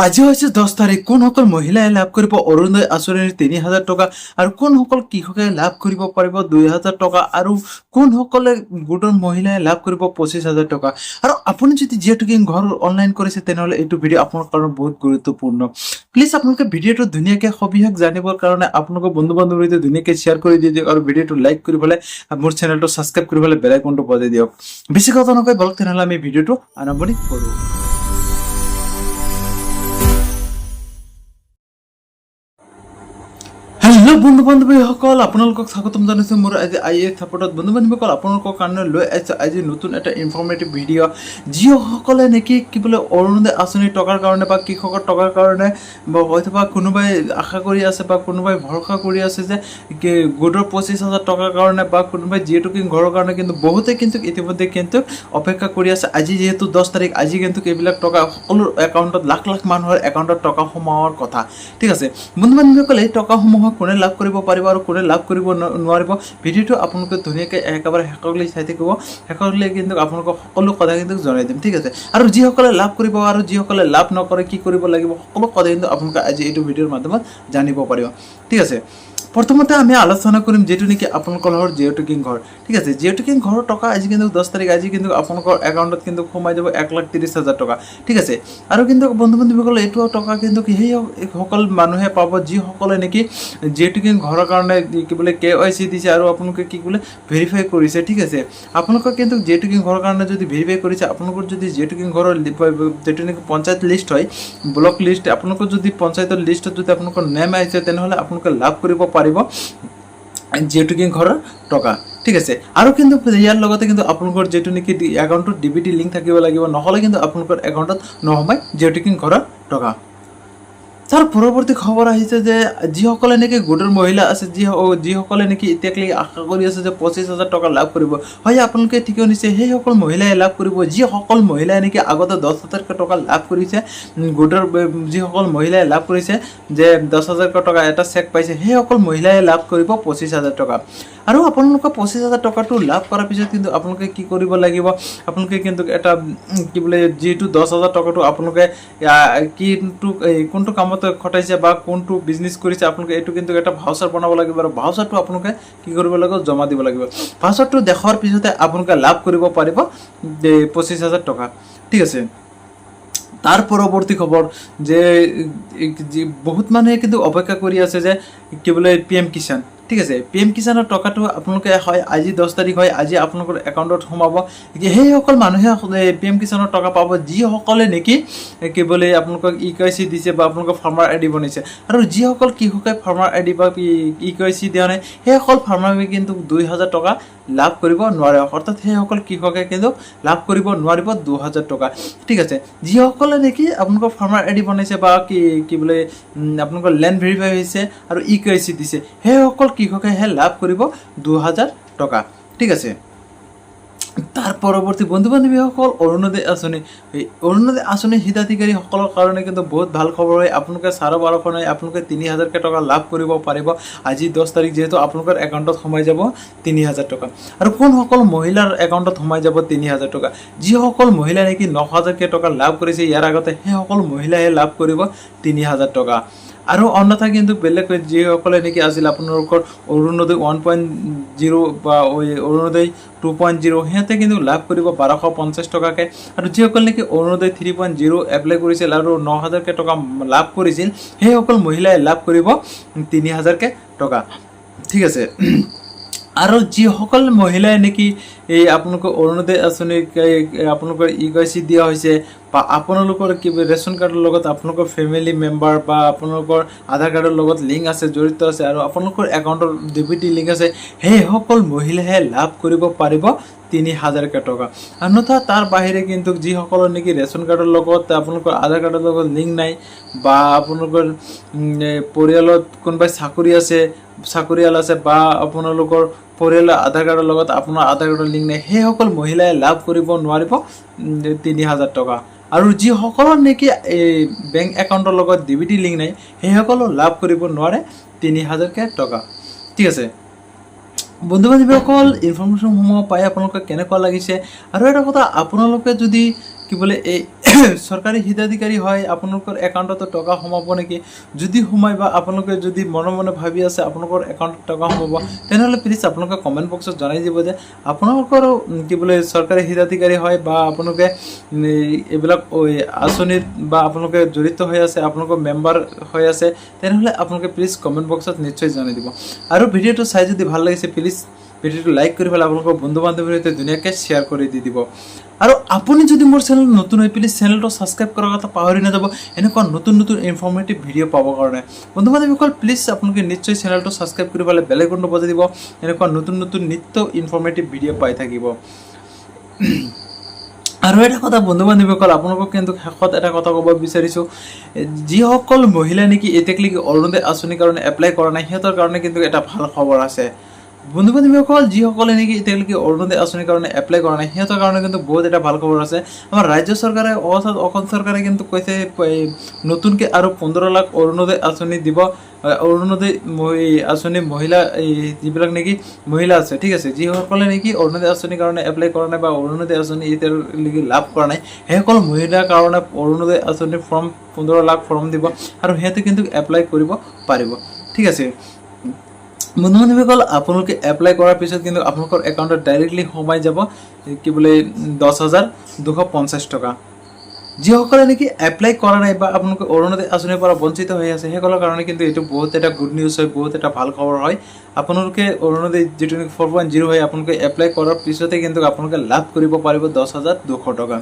আজি হৈছে 10 তাৰিখ। কোনসকল মহিলাই লাভ কৰিব অৰুণোদয় আঁচনিৰ 3,000 টকা আৰু কোনসকল কৃষকে লাভ কৰিব পাৰিব 2,000 টকা আৰু কোনসকলে গোটৰ মহিলাই লাভ কৰিব 25,000 টকা। আৰু আপুনি যদি যিহেতু ঘৰ অনলাইন কৰিছে তেনেহ'লে এইটো ভিডিঅ' আপোনাৰ কাৰণে বহুত গুৰুত্বপূৰ্ণ। প্লিজ আপোনালোকে ভিডিঅ'টো ধুনীয়াকৈ সবিশেষ জানিবৰ কাৰণে আপোনালোকৰ বন্ধু বান্ধৱীৰ সৈতে ধুনীয়াকৈ শ্বেয়াৰ কৰি দি দিয়ক আৰু ভিডিঅ'টো লাইক কৰি পেলাই মোৰ চেনেলটো ছাবস্ক্ৰাইব কৰি পেলাই বেল আইকনটো বজাই দিয়ক। বেছি কথা নকয় বলক তেনেহ'লে আমি ভিডিঅ'টো আৰম্ভণি কৰোঁ। হেল্ল' বন্ধু বান্ধৱীসকল, আপোনালোকক স্বাগতম জনাইছোঁ মোৰ আজি IA ছাপোৰ্টত। বন্ধু বান্ধৱীসকল, আপোনালোকৰ কাৰণে লৈ আহিছোঁ আজি নতুন এটা ইনফৰ্মেটিভ ভিডিঅ'। যিসকলে নেকি কি বোলে অৰুণোদয় আঁচনিৰ টকাৰ কাৰণে বা কৃষকৰ টকাৰ কাৰণে হয়তোবা কোনোবাই আশা কৰি আছে বা কোনোবাই ভৰসা কৰি আছে যে গোটৰ 25,000 টকাৰ কাৰণে বা কোনোবাই যিহেতু ঘৰৰ কাৰণে কিন্তু বহুতে কিন্তু ইতিমধ্যে কিন্তু অপেক্ষা কৰি আছে। আজি যিহেতু 10 তাৰিখ, আজি কিন্তু এইবিলাক টকা সকলো একাউণ্টত লাখ লাখ মানুহৰ একাউণ্টত টকা সোমোৱাৰ কথা। ঠিক আছে বন্ধু বান্ধৱীসকলে এই টকাসমূহক কোনে লাভ কৰিব পাৰিব আৰু কোনে লাভ কৰিব নোৱাৰিব, ভিডিঅ'টো আপোনালোকে ধুনীয়াকৈ একেবাৰে শেষলৈ চাই থাকিব। শেষলৈ কিন্তু আপোনালোকক সকলো কথা কিন্তু জনাই দিম। ঠিক আছে, আৰু যিসকলে লাভ কৰিব আৰু যিসকলে লাভ নকৰে কি কৰিব লাগিব সকলো কথা কিন্তু আপোনালোকে আজি এইটো ভিডিঅ'ৰ মাধ্যমত জানিব পাৰিব। ঠিক আছে, প্ৰথমতে আমি আলোচনা কৰিম যিটো নেকি আপোনালোকৰ জিঅ' টকিং ঘৰ। ঠিক আছে, জিঅ' টকিং ঘৰৰ টকা আজি কিন্তু 10 তাৰিখ, আজি কিন্তু আপোনালোকৰ একাউণ্টত কিন্তু সোমাই যাব 1,30,000 টকা। ঠিক আছে, আৰু কিন্তু বন্ধু বান্ধৱীসকলে এইটো টকা কিন্তু সেই সকল মানুহে পাব যিসকলে নেকি জিঅ' টকিং ঘৰৰ কাৰণে কি বোলে KYC দিছে আৰু আপোনালোকে কি বোলে ভেৰিফাই কৰিছে। ঠিক আছে, আপোনালোকক কিন্তু জিঅ' টকিং ঘৰৰ কাৰণে যদি ভেৰিফাই কৰিছে, আপোনালোকৰ যদি জিঅ' টকিং ঘৰৰ যিটো নেকি পঞ্চায়ত লিষ্ট হয়, ব্লক লিষ্ট, আপোনালোকৰ যদি পঞ্চায়তৰ লিষ্টত যদি আপোনালোকৰ নেম আহিছে তেনেহ'লে আপোনালোকে লাভ কৰিব পাৰিব জিঅ' টকিং ঘৰৰ টকা। ঠিক আছে, আৰু কিন্তু ইয়াৰ লগতে কিন্তু আপোনালোকৰ যিটো নেকি একাউণ্টত DBT লিংক থাকিব লাগিব, নহ'লে কিন্তু আপোনালোকৰ একাউণ্টত নোসোমায় জিঅ' টকিং ঘৰৰ টকা। তাৰ পৰৱৰ্তী খবৰ আহিছে যে যিসকলে নেকি গোটৰ মহিলা আছে, যিসকলে নেকি এতিয়ালৈকে আশা কৰি আছে যে 25,000 টকা লাভ কৰিব, হয় আপোনালোকে ঠিকেই শুনিছে, সেইসকল মহিলাই লাভ কৰিব। যিসকল মহিলাই নেকি আগতে 10,000 টকা লাভ কৰিছে, গোটৰ যিসকল মহিলাই লাভ কৰিছে যে 10,000 টকা এটা চেক পাইছে, সেইসকল মহিলাই লাভ কৰিব 25,000 টকা। আৰু আপোনালোকে 25,000 টকাটো লাভ কৰাৰ পিছত কিন্তু আপোনালোকে কি কৰিব লাগিব, আপোনালোকে কিন্তু এটা কি বোলে যিহেতু 10,000 টকাটো আপোনালোকে কোনটো কামত খটাইছে বা কোনটো বিজনেছ কৰিছে আপোনালোকে এইটো কিন্তু এটা ভাউচাৰ বনাব লাগিব আৰু ভাউচাৰটো আপোনালোকে কি কৰিব লাগিব, জমা দিব লাগিব। ভাউচাৰটো দেখাৰ পিছতে আপোনালোকে লাভ কৰিব পাৰিব 25,000 টকা। ঠিক আছে, তাৰ পৰৱৰ্তী খবৰ যে বহুত মানুহে কিন্তু অপেক্ষা কৰি আছে যে কি বোলে PM কিষাণ। ঠিক আছে, PM কিষাণৰ টকাটো আপোনালোকে হয় আজি 10 তাৰিখ হয়, আজি আপোনালোকৰ একাউণ্টত সোমাব। সেইসকল মানুহে PM কিষাণৰ টকা পাব যিসকলে নেকি কি বোলে আপোনালোকক EKYC দিছে বা আপোনালোকৰ ফাৰ্মাৰ ID বনাইছে। আৰু যিসকল কৃষকে ফাৰ্মাৰ ID বা EKYC দিয়া নাই সেইসকল ফাৰ্মাৰে কিন্তু 2,000 টকা লাভ কৰিব নোৱাৰে, অৰ্থাৎ সেইসকল কৃষকে কিন্তু লাভ কৰিব নোৱাৰিব 2,000 টকা। ঠিক আছে, যিসকলে নেকি আপোনালোকৰ ফাৰ্মাৰ ID বনাইছে বা কি বোলে আপোনালোকৰ লেণ্ড ভেৰিফাই হৈছে আৰু EKYC দিছে, সেইসকল কৃষকেহে লাভ কৰিব 2,000 টকা। ঠিক আছে, তাৰ পৰৱৰ্তী বন্ধু বান্ধৱীসকল অৰুণোদয় আঁচনি। এই অৰুণোদয় আঁচনিৰ হিতাধিকাৰীসকলৰ কাৰণে কিন্তু বহুত ভাল খবৰ হয়। আপোনালোকে 12,500 নাই, আপোনালোকে 3,000 টকা লাভ কৰিব পাৰিব আজি 10 তাৰিখ, যিহেতু আপোনালোকৰ একাউণ্টত সোমাই যাব 3,000 টকা। আৰু কোনসকল মহিলাৰ একাউণ্টত সোমাই যাব 3,000 টকা, যিসকল মহিলাই নেকি 9,000 টকা লাভ কৰিছে ইয়াৰ আগতে, সেইসকল মহিলাইহে লাভ কৰিব 3,000 টকা। আৰু অন্যথা কিন্তু বেলেগ যিসকলে নেকি আছিল আপোনালোকৰ অৰুণোদয় 1.0 বা অৰুণোদয় 2.0, সিহঁতে কিন্তু লাভ কৰিব 1,250 টকাকৈ। আৰু যিসকল নেকি অৰুণোদয় 3.0 এপ্লাই কৰিছিল আৰু 9,000 টকা লাভ কৰিছিল, সেইসকল মহিলাই লাভ কৰিব 3,000 টকা। ঠিক আছে, আৰু যিসকল মহিলাই নেকি এই আপোনালোকৰ অৰুণোদয় আঁচনি আপোনালোকৰ EKYC দিয়া হৈছে বা আপোনালোকৰ কি ৰেচন কাৰ্ডৰ লগত আপোনালোকৰ ফেমিলি মেম্বাৰ বা আপোনালোকৰ আধাৰ কাৰ্ডৰ লগত লিংক আছে, জড়িত আছে আৰু আপোনালোকৰ একাউণ্টৰ DBT লিংক আছে, সেইসকল মহিলাইহে লাভ কৰিব পাৰিব 3,000 টকা। অন্যথা তাৰ বাহিৰে কিন্তু যিসকলৰ নেকি ৰেচন কাৰ্ডৰ লগত আপোনালোকৰ আধাৰ কাৰ্ডৰ লগত লিংক নাই বা আপোনালোকৰ পৰিয়ালত কোনোবাই চাকৰিয়াল আছে বা আপোনালোকৰ পৰিয়ালৰ আধাৰ কাৰ্ডৰ লগত আপোনাৰ আধাৰ কাৰ্ডৰ লিংক নাই, সেইসকল মহিলাই লাভ কৰিব নোৱাৰিব 3,000 টকা। আৰু যিসকলৰ নেকি এই বেংক একাউণ্টৰ লগত DBT লিংক নাই, সেইসকলো লাভ কৰিব নোৱাৰে 3,000 টকা। ঠিক আছে বন্ধু বান্ধৱীসকল, ইনফৰ্মেশ্যনসমূহ পাই আপোনালোকে কেনেকুৱা লাগিছে? আৰু এটা কথা, আপোনালোকে যদি কি বোলে এই চৰকাৰী হিতাধিকাৰী হয় আপোনালোকৰ একাউণ্টত টকা সোমাব নেকি যদি সোমাই বা আপোনালোকে যদি মনে মনে ভাবি আছে আপোনালোকৰ একাউণ্টত টকা সোমাব তেনেহ'লে প্লিজ আপোনালোকে কমেণ্ট বক্সত জনাই দিব যে আপোনালোকৰো কি বোলে চৰকাৰী হিতাধিকাৰী হয় বা আপোনালোকে এইবিলাক আঁচনিত বা আপোনালোকে জড়িত হৈ আছে আপোনালোকৰ মেম্বাৰ হৈ আছে তেনেহ'লে আপোনালোকে প্লিজ কমেণ্ট বক্সত নিশ্চয় জনাই দিব আৰু ভিডিঅ'টো চাই যদি ভাল লাগিছে প্লিজ ভিডিঅ'টো লাইক কৰি পেলাই আপোনালোকৰ বন্ধু বান্ধৱীৰ সৈতে ধুনীয়াকৈ শ্বেয়াৰ কৰি দি দিব আৰু আপুনি যদি মোৰ চেনেল নতুন হৈ প্লিজ চেনেলটো ছাবস্ক্ৰাইব কৰাৰ কথা পাহৰি নাযাব এনেকুৱা নতুন নতুন ইনফৰ্মেটিভ ভিডিঅ' পাবৰ কাৰণে বন্ধু বান্ধৱীসকল প্লিজ আপোনালোকে নিশ্চয় চেনেলটো ছাবস্ক্ৰাইব কৰি পেলাই বেল আইকনটো বজাই দিব এনেকুৱা নতুন নতুন নিত্য ইনফৰ্মেটিভ ভিডিঅ' পাই থাকিব আৰু এটা কথা বন্ধু বান্ধৱীসকল আপোনালোকক কিন্তু শেষত এটা কথা ক'ব বিচাৰিছোঁ যিসকল মহিলা নেকি এতিয়ালৈকে অৰুণোদয় আঁচনিৰ কাৰণে এপ্লাই কৰা নাই সিহঁতৰ কাৰণে কিন্তু এটা ভাল খবৰ আছে বন্ধু বান্ধৱীসকল যিসকলে নেকি এতিয়ালৈকে অৰুণোদয় আঁচনিৰ কাৰণে এপ্লাই কৰা নাই সিহঁতৰ কাৰণে কিন্তু বহুত এটা ভাল খবৰ আছে আমাৰ ৰাজ্য চৰকাৰে অৰ্থাৎ অসম চৰকাৰে কিন্তু কৈছে নতুনকৈ আৰু 15 লাখ অৰুণোদয় আঁচনি দিব অৰুণোদয় আঁচনি মহিলা যিবিলাক নেকি মহিলা আছে ঠিক আছে যিসকলে নেকি অৰুণোদয় আঁচনিৰ কাৰণে এপ্লাই কৰা নাই বা অৰুণোদয় আঁচনি এতিয়ালৈকে লাভ কৰা নাই সেইসকল মহিলাৰ কাৰণে অৰুণোদয় আঁচনিৰ ফৰ্ম 15 লাখ ফৰ্ম দিব আৰু সিহঁতে কিন্তু এপ্লাই কৰিব পাৰিব ঠিক আছে বন্ধু বান্ধৱীসকল আপোনালোকে এপ্লাই কৰাৰ পিছত কিন্তু আপোনালোকৰ একাউণ্টত ডাইৰেক্টলি সোমাই যাব কি বোলে 10,250 টকা যিসকলে নেকি এপ্লাই কৰা নাই বা আপোনালোকে অৰুণোদয় আঁচনিৰ পৰা বঞ্চিত হৈ আছে সেইসকলৰ কাৰণে কিন্তু এইটো বহুত এটা গুড নিউজ হয় বহুত এটা ভাল খবৰ হয় আপোনালোকে অৰুণোদয় যিটো নেকি 4.0 হয় আপোনালোকে এপ্লাই কৰাৰ পিছতে কিন্তু আপোনালোকে লাভ কৰিব পাৰিব 10,200 টকা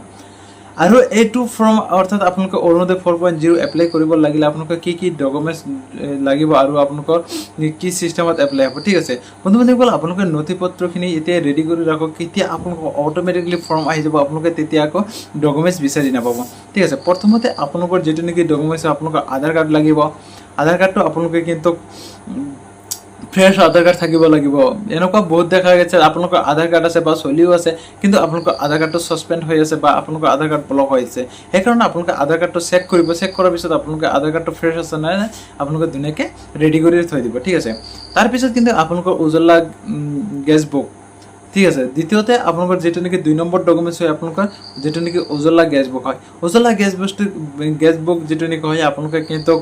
আৰু এইটো ফৰ্ম অৰ্থাৎ আপোনালোকে অৰুণোদয় 4.0 এপ্লাই কৰিব লাগিলে আপোনালোকে কি ডকুমেণ্টছ লাগিব আৰু আপোনালোকৰ কি চিষ্টেমত এপ্লাই হ'ব ঠিক আছে বন্ধু বান্ধৱীসকল আপোনালোকে নথি পত্ৰখিনি এতিয়া ৰেডি কৰি ৰাখক কেতিয়া আপোনালোকৰ অট'মেটিকলি ফৰ্ম আহি যাব আপোনালোকে তেতিয়া আকৌ ডকুমেণ্টছ বিচাৰি নাপাব ঠিক আছে প্ৰথমতে আপোনালোকৰ যিটো নেকি ডকুমেণ্টছ আপোনালোকৰ আধাৰ কাৰ্ড লাগিব আধাৰ কাৰ্ডটো আপোনালোকে কিন্তু ফ্ৰেছ আধাৰ কাৰ্ড থাকিব লাগিব এনেকুৱা বহুত দেখা গৈছে আপোনালোকৰ আধাৰ কাৰ্ড আছে বা চলিও আছে কিন্তু আপোনালোকৰ আধাৰ কাৰ্ডটো ছাছপেণ্ড হৈ আছে বা আপোনালোকৰ আধাৰ কাৰ্ড ব্লক হৈ আছে সেইকাৰণে আপোনালোকে আধাৰ কাৰ্ডটো চেক কৰিব চেক কৰাৰ পিছত আপোনালোকে আধাৰ কাৰ্ডটো ফ্ৰেছ আছে নাই আপোনালোকে ধুনীয়াকৈ ৰেডি কৰি থৈ দিব ঠিক আছে তাৰপিছত কিন্তু আপোনালোকৰ উজ্জ্বলা গেছ বুক ঠিক আছে দ্বিতীয়তে আপোনালোকৰ যেটো নেকি 2 নম্বৰ ডকুমেণ্টছ হয় আপোনালোকৰ যেটো নেকি উজ্জ্বলা গেছ বুক হয় উজ্জ্বলা গেছ বুক যেটো নেকি হয় আপোনালোকে কিন্তু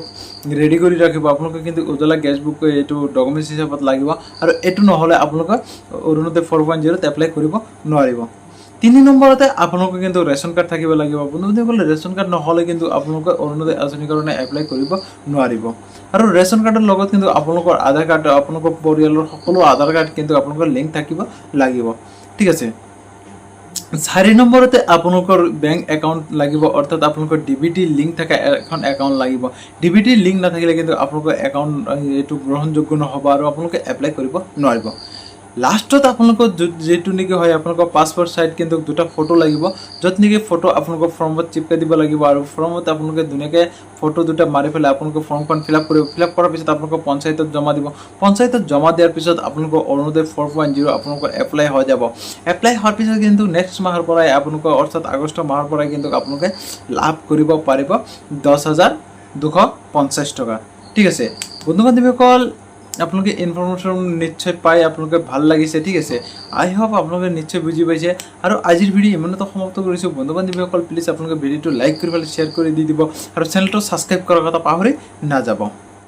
ৰেডি কৰি ৰাখিব আপোনালোকে কিন্তু উজ্জ্বলা গেছ বুক এইটো ডকুমেণ্টছ হিচাপত লাগিব আৰু এটো নহলে আপোনালোকৰ অৰুণোদয় 4.0 ত এপ্লাই কৰিব নোৱাৰিব 3 নম্বৰতে আপোনালোকে কিন্তু ৰেশন কাৰ্ড থাকিব লাগিব বন্ধুসকল ৰেশন কাৰ্ড নহলে কিন্তু আপোনালোকে অৰুণোদয় আঁচনিৰ কাৰণে এপ্লাই কৰিব নোৱাৰিব আৰু ৰেশন কাৰ্ডৰ লগত কিন্তু আপোনালোকৰ আধাৰ কাৰ্ড আপোনালোকৰ পৰিয়ালৰ সকলো আধাৰ কাৰ্ড কিন্তু আপোনালোকৰ লিংক থাকিব লাগিব ঠিক আছে 4 নম্বৰতে আপোনালোকৰ বেংক একাউণ্ট লাগিব অৰ্থাৎ আপোনালোকৰ ডিবিটি লিংক থকা এখন একাউণ্ট লাগিব ডিবিটি লিংক নাথাকিলে কিন্তু আপোনালোকৰ একাউণ্ট এটো গ্ৰহণযোগ্য নহব আৰু আপোনালোকে এপ্লাই কৰিব নোৱাৰিব লাষ্টত আপোনালোকৰ যেটো নেকি হয় আপোনালোকৰ পাছপোৰ্ট সাইজ কিন্তু দুটা ফটো লাগিব যত নেকি ফটো আপোনালোকৰ ফৰ্মত চিপকাই দিব লাগিব আৰু ফৰ্মত আপোনালোকে ধুনীয়াকৈ ফটো দুটা মাৰি ফেলে আপোনালোকৰ ফৰ্মখন ফিল আপ কৰিব ফিল আপ কৰাৰ পিছত আপোনালোকৰ পঞ্চায়তত জমা দিব পঞ্চায়তত জমা দিয়াৰ পিছত আপোনালোকৰ অৰুণোদয় 4.0 আপোনালোকৰ এপ্লাই হৈ যাব এপ্লাই হোৱাৰ পিছত কিন্তু নেক্সট মাহৰ পৰাই আপোনালোকৰ অৰ্থাৎ আগষ্ট মাহৰ পৰাই কিন্তু আপোনালোকে লাভ কৰিব পাৰিব 10,250 টকা ঠিক আছে বন্ধু বান্ধৱীসকল আপোনালোকে ইনফৰমেশ্যন নিশ্চয় পাই আপোনালোকে ভাল লাগিছে ঠিক আছে আই হোপ আপোনালোকে নিশ্চয় বুজি পাইছে আৰু আজিৰ ভিডিঅ ইমানতে সমাপ্ত কৰিছো বন্ধু বান্ধৱীসকল প্লিজ আপোনালোকে ভিডিঅটো লাইক কৰি পেলাই শ্বেয়াৰ কৰি দি দিব আৰু চেনেলটো সাবস্ক্ৰাইব কৰাৰ কথা পাহৰি নাযাব